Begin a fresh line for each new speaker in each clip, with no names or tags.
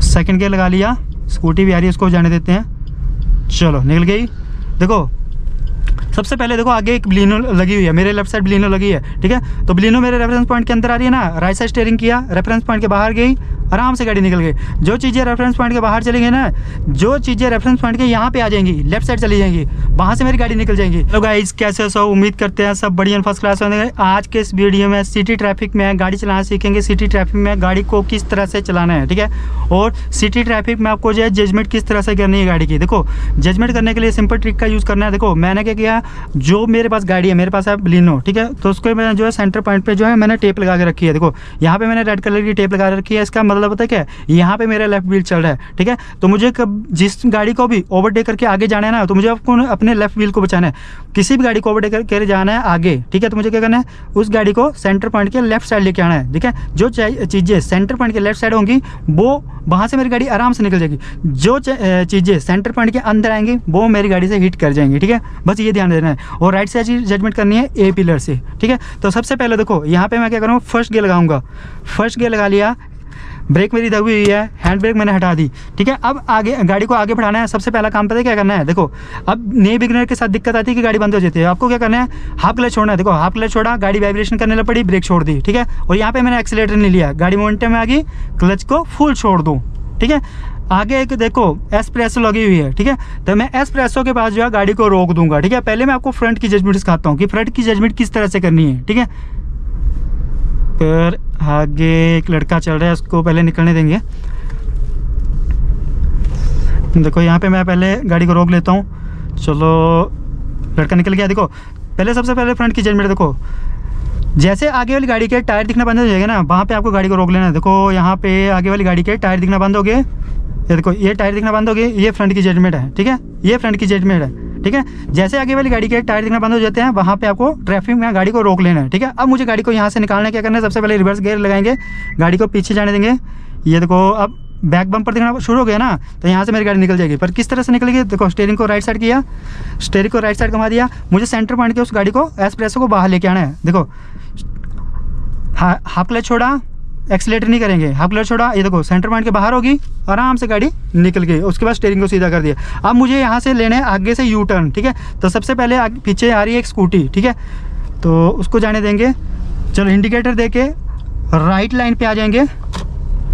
Second gear लगा लिया, scooty भी आ रही है, उसको जाने देते हैं। चलो निकल गई। देखो सबसे पहले देखो आगे एक ब्लिनो लगी हुई है, मेरे लेफ्ट साइड ब्लिनो लगी है, ठीक है। तो ब्लिनो मेरे रेफरेंस पॉइंट के अंदर आ रही है ना, राइट साइड स्टीयरिंग किया, रेफरेंस पॉइंट के बाहर गई, आराम से गाड़ी निकल गई। जो चीज़ें रेफरेंस पॉइंट के बाहर चली गई ना, जो चीज़ें रेफरेंस पॉइंट के यहाँ पे आ जाएंगी, लेफ्ट साइड चली जाएंगी, वहाँ से मेरी गाड़ी निकल जाएंगी। तो गाइस कैसे सब, उम्मीद करते हैं सब बढ़िया फर्स्ट क्लास होंगे। आज के इस वीडियो में सिटी ट्रैफिक में गाड़ी चलाना सीखेंगे, सिटी ट्रैफिक में गाड़ी को किस तरह से चलाना है, ठीक है। और सिटी ट्रैफिक में आपको जो है जजमेंट किस तरह से करनी है गाड़ी की। देखो जजमेंट करने के लिए सिंपल ट्रिक का यूज़ करना है। देखो मैंने क्या किया, जो मेरे पास गाड़ी है, मेरे पास है ब्लिनो, ठीक है, तो उसको मैं जो है सेंटर पॉइंट पे जो है मैंने टेप लगा के रखी है। देखो यहाँ पे मैंने रेड कलर की टेप लगा रखी है, इसका मतलब पता है क्या है, यहाँ पे मेरा लेफ्ट व्हील चल रहा है, ठीक है। तो मुझे जिस गाड़ी को भी ओवरटेक करके आगे जाना है ना, तो मुझे आपको अपने लेफ्ट व्हील को बचाना है। किसी भी गाड़ी को ओवरटेक करके जाना है आगे, ठीक है, तो मुझे क्या करना है, उस गाड़ी को सेंटर पॉइंट के लेफ्ट साइड लेके आना है, ठीक है। जो चीज़ें सेंटर पॉइंट के लेफ्ट साइड होंगी वो वहाँ से मेरी गाड़ी आराम से निकल जाएगी। जो चीज़ें सेंटर पॉइंट के अंदर आएंगी वो मेरी गाड़ी से हिट कर जाएंगी, ठीक है। बस ये ध्यान देना है। और राइट साइड जजमेंट करनी है ए पिलर से, ठीक है। तो सबसे पहले देखो यहाँ पे मैं क्या करूँगा, फर्स्ट गियर लगाऊंगा। फर्स्ट गियर लगा लिया, ब्रेक मेरी दबी हुई है, हैंड ब्रेक मैंने हटा दी, ठीक है। अब आगे गाड़ी को आगे बढ़ाना है। सबसे पहला काम पता है क्या करना है। देखो अब नए बिगिनर के साथ दिक्कत आती है कि गाड़ी बंद हो जाती है। आपको क्या करना है, हाफ क्लच छोड़ना है। देखो हाफ क्लच छोड़ा, गाड़ी वाइब्रेशन करने लग पड़ी, ब्रेक छोड़ दी, ठीक है। और यहाँ पे मैंने एक्सीलेटर नहीं लिया, गाड़ी मोमेंटम में आ गई, क्लच को फुल छोड़ दूँ, ठीक है। आगे एक देखो एस्प्रेसो लगी हुई है, ठीक है। तो मैं एस्प्रेसो के पास जो है गाड़ी को रोक दूंगा, ठीक है। पहले मैं आपको फ्रंट की जजमेंट सिखाता हूँ कि फ्रंट की जजमेंट किस तरह से करनी है, ठीक है। फिर आगे एक लड़का चल रहा है, उसको पहले निकलने देंगे। देखो यहाँ पे मैं पहले गाड़ी को रोक लेता हूँ। चलो लड़का निकल गया। देखो पहले सबसे पहले फ्रंट की जजमेंट, देखो जैसे आगे वाली गाड़ी के टायर दिखना बंद हो जाएगा ना, वहाँ पे आपको गाड़ी को रोक लेना है। देखो यहाँ पे आगे वाली गाड़ी के टायर दिखना बंद हो गए, ये देखो ये टायर दिखना बंद हो गए, ये फ्रंट की जजमेंट है, ठीक है। ये फ्रंट की जजमेंट है, ठीक है। जैसे आगे वाली गाड़ी के टायर दिखना बंद हो जाते हैं, वहाँ पे आपको ट्रैफिक में गाड़ी को रोक लेना है, ठीक है। अब मुझे गाड़ी को यहाँ से निकालना है, क्या करना है, सबसे पहले रिवर्स गियर लगाएंगे, गाड़ी को पीछे जाने देंगे। ये देखो अब बैक बम्पर दिखना शुरू हो गया ना, तो यहाँ से मेरी गाड़ी निकल जाएगी। पर किस तरह से निकलेगी, देखो स्टीयरिंग को राइट साइड किया, स्टीयरिंग को राइट साइड घुमा दिया, मुझे सेंटर पॉइंट के उस गाड़ी को एस्प्रेसो को बाहर लेके आना है। देखो हाफ क्लच छोड़ा, एक्सीलेटर नहीं करेंगे, हाफ क्लच छोड़ा, ये देखो सेंटर पॉइंट के बाहर होगी, आराम से गाड़ी निकल गई। उसके बाद स्टीयरिंग को सीधा कर दिया। अब मुझे यहाँ से लेना है आगे से यू टर्न, ठीक है। तो सबसे पहले पीछे आ रही है एक स्कूटी, ठीक है, तो उसको जाने देंगे। चलो इंडिकेटर देके राइट लाइन पे आ जाएंगे।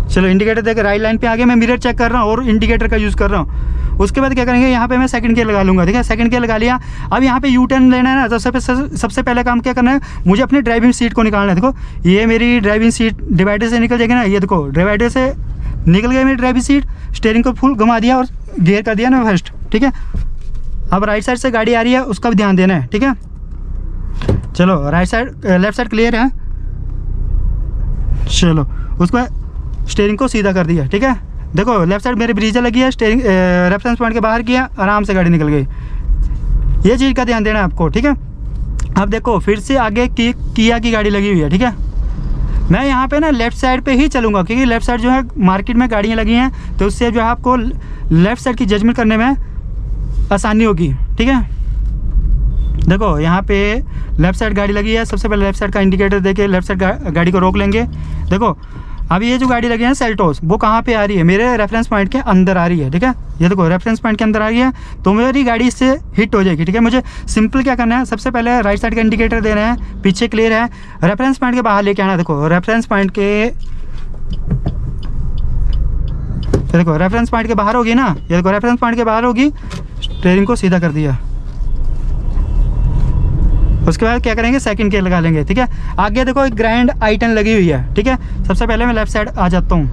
चलो इंडिकेटर देके राइट लाइन पे आ गए, मैं मिरर चेक कर रहा हूँ और इंडिकेटर का यूज़ कर रहा हूँ। उसके बाद क्या करेंगे, यहाँ पे मैं सेकंड गियर लगा लूँगा, ठीक है। सेकंड गियर लगा लिया। अब यहाँ पे यू टर्न लेना है ना, तो सबसे पहले काम क्या करना है, मुझे अपनी ड्राइविंग सीट को निकालना है। देखो ये मेरी ड्राइविंग सीट डिवाइडर से निकल जाएगी ना, ये देखो डिवाइडर से निकल गई मेरी ड्राइविंग सीट। स्टीयरिंग को फुल घुमा दिया और गियर कर दिया ना फर्स्ट, ठीक है। अब राइट साइड से गाड़ी आ रही है, उसका भी ध्यान देना है, ठीक है। चलो right side left side clear है। चलो उसको स्टीयरिंग को सीधा कर दिया, ठीक है। देखो लेफ्ट साइड मेरी ब्रीजा लगी है, स्टीयरिंग रेफरेंस पॉइंट के बाहर किया, आराम से गाड़ी निकल गई। ये चीज़ का ध्यान देना है आपको, ठीक है। अब देखो फिर से आगे किया की गाड़ी लगी हुई है, ठीक है। मैं यहाँ पे ना लेफ़्ट साइड पे ही चलूँगा, क्योंकि लेफ़्ट साइड जो है मार्केट में गाड़ियाँ लगी हैं, तो उससे जो है आपको लेफ़्ट साइड की जजमेंट करने में आसानी होगी, ठीक है। देखो यहाँ पे लेफ़्ट साइड गाड़ी लगी है, सबसे पहले लेफ़्ट साइड का इंडिकेटर देके लेफ़्ट साइड गाड़ी को रोक लेंगे। देखो अब ये जो गाड़ी लगी है सेल्टोस, वो कहाँ पे आ रही है, मेरे रेफरेंस पॉइंट के अंदर आ रही है, ठीक है। ये देखो रेफरेंस पॉइंट के अंदर आ रही है, तो मेरी गाड़ी इससे हिट हो जाएगी, ठीक है। मुझे सिंपल क्या करना है, सबसे पहले राइट साइड का इंडिकेटर देना है, पीछे क्लियर है, रेफरेंस पॉइंट के बाहर लेके आना है। देखो रेफरेंस पॉइंट के, देखो रेफरेंस पॉइंट के बाहर होगी ना, ये देखो रेफरेंस पॉइंट के बाहर होगी, स्टीयरिंग को सीधा कर दिया। उसके बाद क्या करेंगे, सेकंड गियर लगा लेंगे, ठीक है। आगे देखो एक ग्रैंड आई-10 लगी हुई है, ठीक है। सबसे पहले मैं लेफ्ट साइड आ जाता हूँ,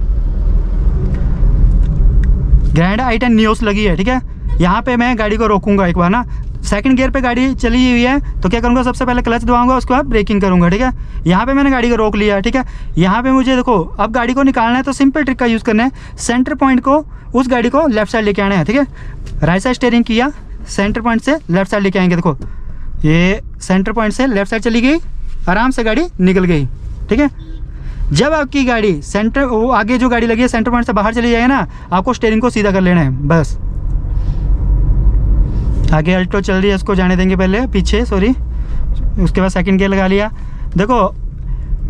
ग्रैंड आई-10 नियोस लगी है, ठीक है। यहाँ पे मैं गाड़ी को रोकूंगा एक बार ना, सेकंड गियर पे गाड़ी चली हुई है, तो क्या करूँगा, सबसे पहले क्लच दबाऊंगा, उसके बाद ब्रेकिंग करूँगा, ठीक है। यहाँ पे मैंने गाड़ी को रोक लिया, ठीक है। यहाँ पे मुझे देखो अब गाड़ी को निकालना है, तो सिंपल ट्रिक का यूज़ करना है, सेंटर पॉइंट को उस गाड़ी को लेफ्ट साइड लेके आना है, ठीक है। राइट साइड स्टीयरिंग किया, सेंटर पॉइंट से लेफ्ट साइड लेके आएंगे। देखो ये सेंटर पॉइंट से लेफ्ट साइड चली गई, आराम से गाड़ी निकल गई, ठीक है। जब आपकी गाड़ी सेंटर, वो आगे जो गाड़ी लगी है सेंटर पॉइंट से बाहर चली जाएगी ना, आपको स्टीयरिंग को सीधा कर लेना है बस। आगे अल्टो चल रही है, उसको जाने देंगे पहले पीछे, सॉरी। उसके बाद सेकंड गियर लगा लिया। देखो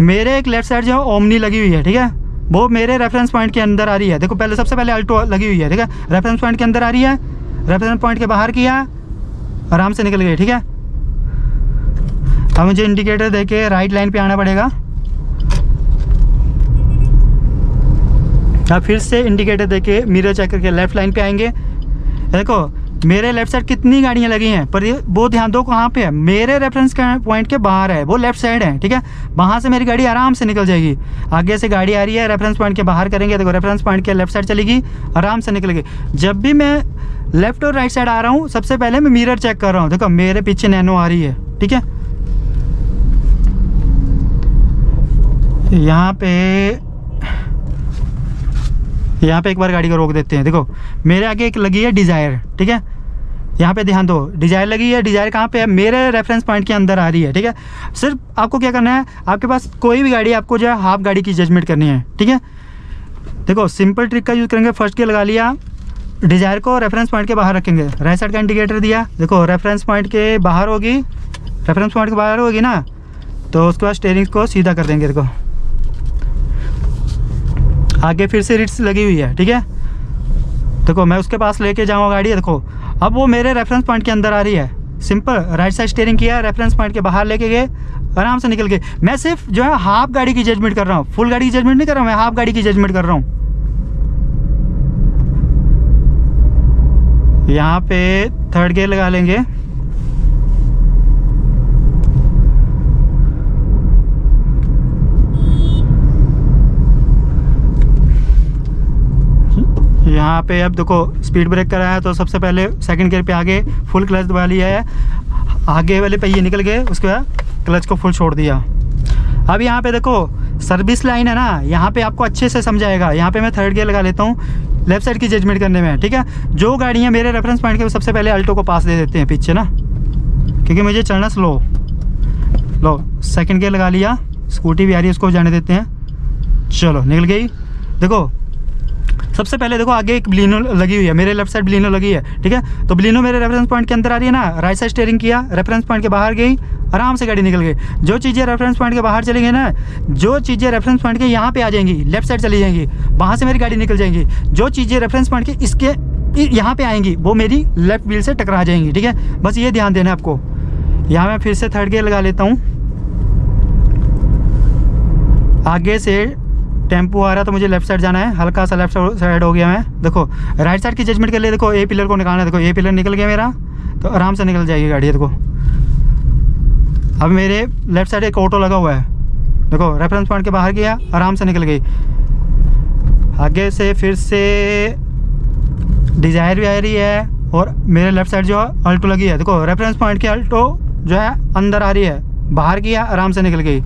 मेरे एक लेफ्ट साइड जो है ओमनी लगी हुई है, ठीक है, वो मेरे रेफरेंस पॉइंट के अंदर आ रही है। देखो पहले सबसे पहले अल्टो लगी हुई है, ठीक है, रेफरेंस पॉइंट के अंदर आ रही है, रेफरेंस पॉइंट के बाहर किया, आराम से निकल गई, ठीक है। अब मुझे इंडिकेटर देके राइट लाइन पे आना पड़ेगा। अब फिर से इंडिकेटर देके मिरर चेक करके लेफ्ट लाइन पे आएंगे। देखो मेरे लेफ्ट साइड कितनी गाड़ियां लगी हैं, पर ये वो ध्यान दो कहाँ पे है, मेरे रेफरेंस पॉइंट के बाहर है, वो लेफ्ट साइड है, ठीक है। वहाँ से मेरी गाड़ी आराम से निकल जाएगी। आगे से गाड़ी आ रही है, रेफरेंस पॉइंट के बाहर करेंगे, देखो रेफरेंस पॉइंट के लेफ्ट साइड चलेगी, आराम से निकलेगी। जब भी मैं लेफ्ट और राइट साइड आ रहा हूँ, सबसे पहले मैं मिरर चेक कर रहा हूँ। देखो मेरे पीछे नैनो आ रही है, ठीक है। यहाँ पे एक बार गाड़ी को रोक देते हैं। देखो मेरे आगे एक लगी है डिज़ायर, ठीक है। यहाँ पे ध्यान दो, डिज़ायर लगी है। डिज़ायर कहाँ पे है, मेरे रेफरेंस पॉइंट के अंदर आ रही है, ठीक है। सिर्फ आपको क्या करना है, आपके पास कोई भी गाड़ी, आपको जो है हाफ गाड़ी की जजमेंट करनी है, ठीक है। देखो सिंपल ट्रिक का यूज़ करेंगे। फर्स्ट गियर लगा लिया, डिज़ायर को रेफरेंस पॉइंट के बाहर रखेंगे, राइट साइड का इंडिकेटर दिया। देखो रेफरेंस पॉइंट के बाहर होगी, रेफरेंस पॉइंट के बाहर होगी ना, तो उसके बाद स्टीयरिंग को सीधा कर देंगे। देखो आगे फिर से रिट्स लगी हुई है, ठीक है। देखो मैं उसके पास लेके जाऊँगा गाड़ी। देखो अब वो मेरे रेफरेंस पॉइंट के अंदर आ रही है। सिंपल राइट साइड स्टीयरिंग किया, रेफरेंस पॉइंट के बाहर लेके गए, आराम से निकल गए। मैं सिर्फ जो है हाफ गाड़ी की जजमेंट कर रहा हूँ, फुल गाड़ी की जजमेंट नहीं कर रहा हूँ, मैं हाफ गाड़ी की जजमेंट कर रहा हूँ। यहाँ पे थर्ड गियर लगा लेंगे। यहाँ पे अब देखो स्पीड ब्रेक कराया, तो सबसे पहले सेकंड गियर पे आगे फुल क्लच दबा लिया है, आगे वाले पहिए निकल गए, उसके बाद क्लच को फुल छोड़ दिया। अब यहाँ पे देखो सर्विस लाइन है ना, यहाँ पे आपको अच्छे से समझाएगा। यहाँ पे मैं थर्ड गियर लगा लेता हूँ लेफ्ट साइड की जजमेंट करने में, ठीक है। जो गाड़ियाँ मेरे रेफरेंस पॉइंट के सबसे पहले अल्टो को पास दे देते हैं पीछे ना, क्योंकि मुझे चलना स्लो। लो सेकंड गियर लगा लिया, स्कूटी भी आ रही है, उसको जाने देते हैं। चलो निकल गई। देखो सबसे पहले देखो आगे एक ब्लिनो लगी हुई है, मेरे लेफ्ट साइड ब्लिनो लगी है, ठीक है। तो ब्लिनो मेरे रेफरेंस पॉइंट के अंदर आ रही है ना, राइट साइड स्टीयरिंग किया, रेफरेंस पॉइंट के बाहर गई, आराम से गाड़ी निकल गई। जो चीज़ें रेफरेंस पॉइंट के बाहर चलेंगी ना, जो चीज़ें रेफरेंस पॉइंट के यहाँ पे आ जाएंगी, लेफ्ट साइड चली जाएंगी, वहाँ से मेरी गाड़ी निकल जाएगी। जो चीज़ें रेफरेंस पॉइंट के इसके यहाँ पे आएंगी, वो मेरी लेफ्ट व्हील से टकरा जाएंगी, ठीक है। बस ये ध्यान देना है आपको। यहाँ मैं फिर से थर्ड गियर लगा लेता हूँ। आगे से टेम्पो आ रहा तो मुझे लेफ्ट साइड जाना है, हल्का सा लेफ्ट साइड हो गया मैं। देखो राइट साइड की जजमेंट कर लिए। देखो ए पिलर को निकालना है, देखो ए पिलर निकल गया मेरा, तो आराम से निकल जाएगी गाड़ी। देखो अब मेरे लेफ्ट साइड एक ऑटो लगा हुआ है, देखो रेफरेंस पॉइंट के बाहर गया, आराम से निकल गई। आगे से फिर से डिज़ायर भी आ रही है, और मेरे लेफ्ट साइड जो अल्टो लगी है, देखो रेफरेंस पॉइंट की अल्टो जो है अंदर आ रही है, बाहर किया, आराम से निकल गई।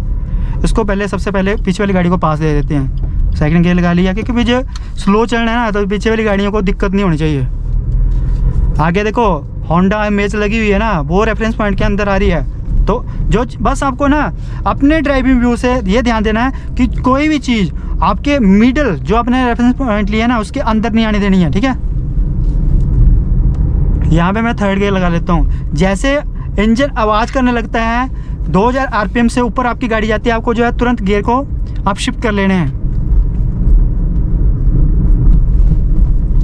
इसको पहले सबसे पहले पीछे वाली गाड़ी को पास दे देते हैं। सेकंड गियर लगा लिया, क्योंकि मुझे स्लो चलना है ना, तो पीछे वाली गाड़ियों को दिक्कत नहीं होनी चाहिए। आगे देखो होंडा इमेज लगी हुई है ना, वो रेफरेंस पॉइंट के अंदर आ रही है। तो जो बस आपको ना अपने ड्राइविंग व्यू से ये ध्यान देना है कि कोई भी चीज़ आपके मिडल जो आपने रेफरेंस पॉइंट लिया ना, उसके अंदर नहीं आने देनी है, ठीक है। यहाँ पे मैं थर्ड गियर लगा लेता हूँ। जैसे इंजन आवाज़ करने लगता है, 2000 आरपीएम से ऊपर आपकी गाड़ी जाती है, आपको जो है तुरंत गियर को आप शिफ्ट कर लेने हैं।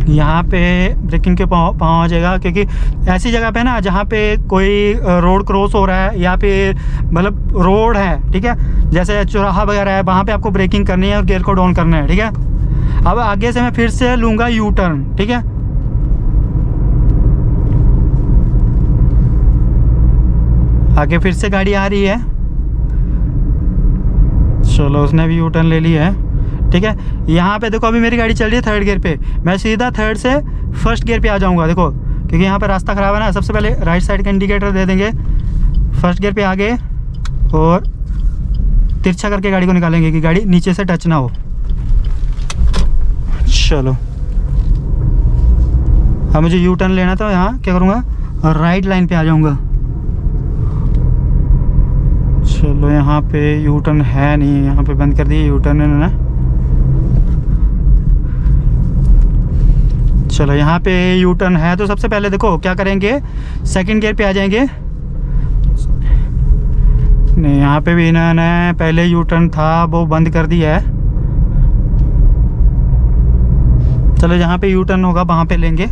यहाँ पे ब्रेकिंग के पाँव आ जाएगा, क्योंकि ऐसी जगह पे ना जहाँ पे कोई रोड क्रॉस हो रहा है, या पे मतलब रोड है, ठीक है, जैसे चौराहा वगैरह है, वहाँ पे आपको ब्रेकिंग करनी है और गियर को डाउन करना है, ठीक है। अब आगे से मैं फिर से लूँगा यू टर्न, ठीक है। आगे फिर से गाड़ी आ रही है, चलो उसने भी यू टर्न ले ली है, ठीक है। यहाँ पे देखो अभी मेरी गाड़ी चल रही है थर्ड गियर पे, मैं सीधा थर्ड से फर्स्ट गियर पे आ जाऊँगा। देखो क्योंकि यहाँ पे रास्ता ख़राब है ना, सबसे पहले राइट साइड का इंडिकेटर दे देंगे, फर्स्ट गियर पे आगे, और तिरछा करके गाड़ी को निकालेंगे कि गाड़ी नीचे से टच ना हो। चलो अब मुझे यू टर्न लेना, तो यहाँ क्या करूँगा, राइट लाइन पे आ जाऊँगा। चलो यहाँ पे यू टर्न है नहीं, यहाँ पे बंद कर दिए यू टर्न ना। चलो यहाँ पे यू टर्न है, तो सबसे पहले देखो क्या करेंगे, सेकंड गियर पे आ जाएंगे। नहीं यहाँ पे भी इन्होंने पहले यू टर्न था वो बंद कर दिया है। चलो यहाँ पे यू टर्न होगा, वहाँ पे लेंगे।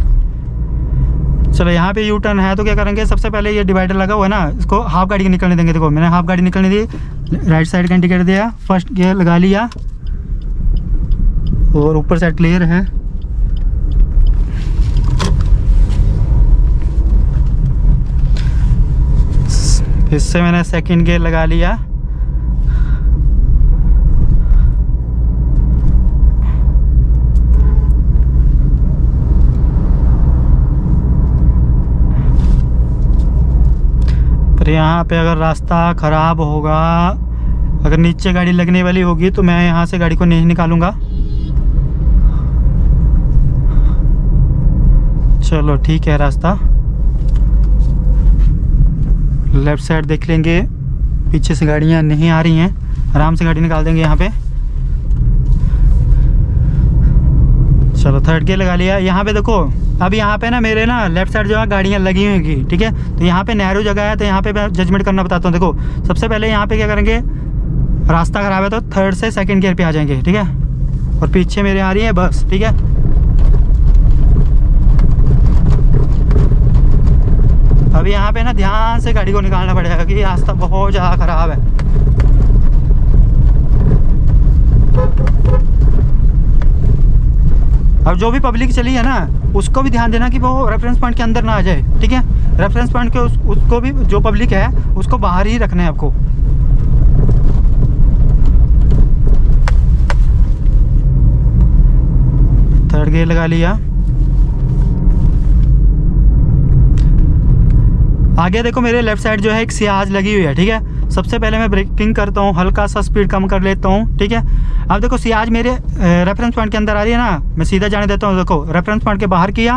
चलो यहाँ पे यू टर्न है तो क्या करेंगे, सबसे पहले ये डिवाइडर लगा हुआ है ना, इसको हाफ गाड़ी के निकलने देंगे। देखो मैंने हाफ गाड़ी निकलने दी, राइट साइड का इंडिकेटर दिया, फर्स्ट गियर लगा लिया और ऊपर साइड क्लियर है। इससे मैंने सेकंड गियर लगा लिया। पर यहाँ पे अगर रास्ता ख़राब होगा, अगर नीचे गाड़ी लगने वाली होगी तो मैं यहाँ से गाड़ी को नहीं निकालूंगा। चलो ठीक है, रास्ता लेफ़्ट साइड देख लेंगे, पीछे से गाड़ियाँ नहीं आ रही हैं, आराम से गाड़ी निकाल देंगे यहाँ पे। चलो थर्ड गियर लगा लिया। यहाँ पे देखो, अब यहाँ पे ना मेरे ना लेफ़्ट साइड जो है गाड़ियाँ लगी हुई होंगी, ठीक है। तो यहाँ पे नैरो जगह है, तो यहाँ पे मैं जजमेंट करना बताता हूँ। देखो सबसे पहले यहाँ पे क्या करेंगे, रास्ता ख़राब है तो थर्ड से सेकंड गियर पे आ जाएंगे, ठीक है। और पीछे मेरे आ रही है बस, ठीक है। अब यहाँ पे ना ध्यान से गाड़ी को निकालना पड़ेगा कि रास्ता बहुत ज़्यादा ख़राब है। अब जो भी पब्लिक चली है ना, उसको भी ध्यान देना कि वो रेफरेंस पॉइंट के अंदर ना आ जाए, ठीक है। रेफरेंस पॉइंट के उसको भी, जो पब्लिक है उसको बाहर ही रखना है आपको। थर्ड गियर लगा लिया। आगे देखो मेरे लेफ्ट साइड जो है एक सियाज लगी हुई है, ठीक है। सबसे पहले मैं ब्रेकिंग करता हूँ, हल्का सा स्पीड कम कर लेता हूँ, ठीक है। अब देखो सियाज मेरे रेफरेंस पॉइंट के अंदर आ रही है ना, मैं सीधा जाने देता हूँ। देखो रेफरेंस पॉइंट के बाहर किया,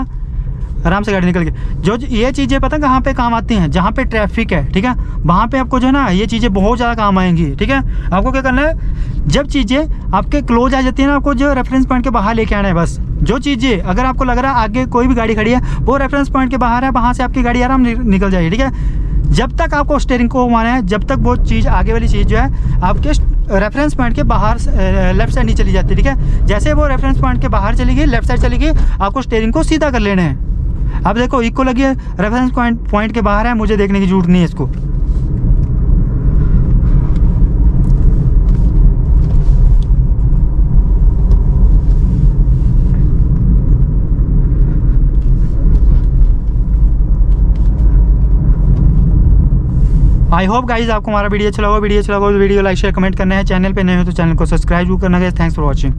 आराम से गाड़ी निकल गई। जो ये चीज़ें पता कहाँ पे काम आती हैं, जहाँ पे ट्रैफिक है, ठीक है, वहाँ पे आपको जो है ना ये चीज़ें बहुत ज़्यादा काम आएंगी, ठीक है। आपको क्या करना है, जब चीज़ें आपके क्लोज आ जाती है ना, आपको जो रेफरेंस पॉइंट के बाहर लेके आना है बस। जो चीज़ें अगर आपको लग रहा है आगे कोई भी गाड़ी खड़ी है, वो रेफरेंस पॉइंट के बाहर है, वहाँ से आपकी गाड़ी आराम निकल जाएगी, ठीक है। जब तक आपको स्टीयरिंग को घुमाना है, जब तक वो चीज़ आगे वाली चीज़ जो है आपके रेफरेंस पॉइंट के बाहर लेफ्ट साइड नहीं चली जाती, ठीक है। जैसे वो रेफरेंस पॉइंट के बाहर चली गई, लेफ्ट साइड चली गई, आपको स्टीयरिंग को सीधा कर लेना है। अब देखो इक्को लगी है, रेफरेंस पॉइंट के बाहर है, मुझे देखने की जरूरत नहीं है इसको। आई होप गाइज आपको हमारा वीडियो अच्छा लगा। वीडियो अच्छा लगा तो वीडियो लाइक शेयर कमेंट करना है। चैनल पे नए हो तो चैनल को सब्सक्राइब जरूर करना है। Thanks for watching.